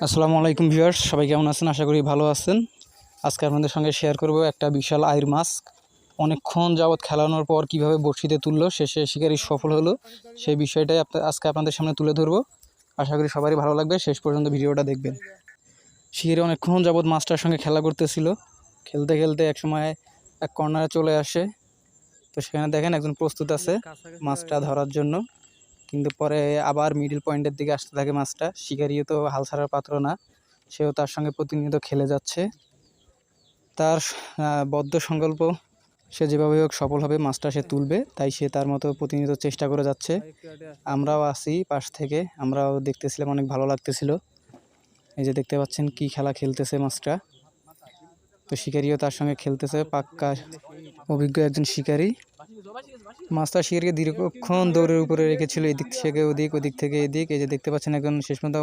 আসসালামু আলাইকুম ভিউয়ার্স, সবাই কেমন আছেন? আশা করি ভালো আছেন। আজকে আপনাদের সঙ্গে শেয়ার করব একটা বিশাল আইর মাছ অনেকক্ষণ যাবৎ খেলানোর পর কিভাবে বড়শিতে তুললো, শেষে শিকারি সফল হলো, সেই বিষয়টাই আজকে আপনাদের সামনে তুলে ধরবো। আশা করি সবারই ভালো লাগবে, শেষ পর্যন্ত ভিডিওটা দেখবেন। শিকারি অনেকক্ষণ যাবৎ মাছটার সঙ্গে খেলা করতেছিল। খেলতে খেলতে একসময় এক কর্নারে চলে আসে। তো সেখানে দেখেন একজন প্রস্তুত আছে মাছটা ধরার জন্য, কিন্তু পরে আবার মিডল পয়েন্টের দিকে আসতে থাকে মাছটা। শিকারিও তো হাল ছাড়ার পাত্র না, সেও তার সঙ্গে প্রতিনিয়ত খেলে যাচ্ছে। তার বদ্ধ সংকল্প, সে যেভাবে হোক সফল হবে, মাছটা সে তুলবে, তাই সে তার মতো প্রতিনিয়ত চেষ্টা করে যাচ্ছে। আমরাও আছি পাশ থেকে, আমরাও দেখতেছিলাম, অনেক ভালো লাগতেছিল। এই যে দেখতে পাচ্ছেন কি খেলা খেলতেছে মাছটা। তো শিকারিও তার সঙ্গে খেলতেছে, পাক্কা অভিজ্ঞ একজন শিকারি। মাছটা শিকারিকে দীর্ঘক্ষণ দৌড়ের উপরে রেখেছিল, এদিক থেকে ওদিক, ওদিক থেকে এদিক। এই যে দেখতে পাচ্ছেন একজন শেষ পর্যন্ত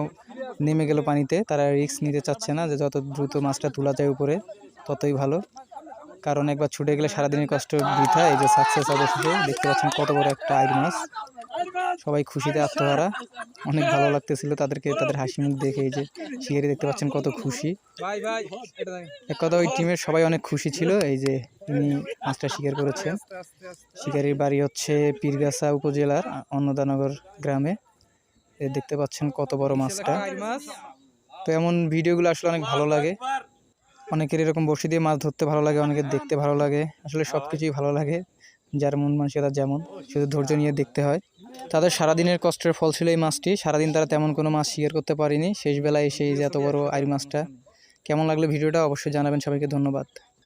নেমে গেল পানিতে। তারা রিস্ক নিতে চাচ্ছে না, যে যত দ্রুত মাছটা তোলা যায় উপরে ততই ভালো, কারণ একবার ছুটে গেলে সারাদিনের কষ্ট বৃথা। এই যে সাকসেস অবশেষে দেখতে পাচ্ছেন কত বড় একটা আইর মাছ। সবাই খুশিতে আত্মহারা, অনেক ভালো লাগতেছিল তাদেরকে, তাদের হাসি মুখ দেখে। এই যে শিকারি দেখতে পাচ্ছেন কত খুশি। এক কথা ওই টিমের সবাই অনেক খুশি ছিল। এই যে তিনি মাছটা শিকার করেছেন। শিকারির বাড়ি হচ্ছে পীরগাছা উপজেলার অন্নদানগর গ্রামে। দেখতে পাচ্ছেন কত বড় মাছটা। তো এমন ভিডিওগুলো আসলে অনেক ভালো লাগে। অনেকের এরকম বড়শি দিয়ে মাছ ধরতে ভালো লাগে, অনেকের দেখতে ভালো লাগে। আসলে সব কিছুই ভালো লাগে, যার মন মানসিকতা যেমন, শুধু ধৈর্য নিয়ে দেখতে হয়। তাদের সারাদিনের কষ্টের ফল ছিল এই মাছটি। সারাদিন তারা তেমন কোনো মাছ শিকার করতে পারেনি, শেষ বেলায় এসে এই যে এত বড় আইর মাছটা। কেমন লাগলো ভিডিওটা অবশ্যই জানাবেন। সবাইকে ধন্যবাদ।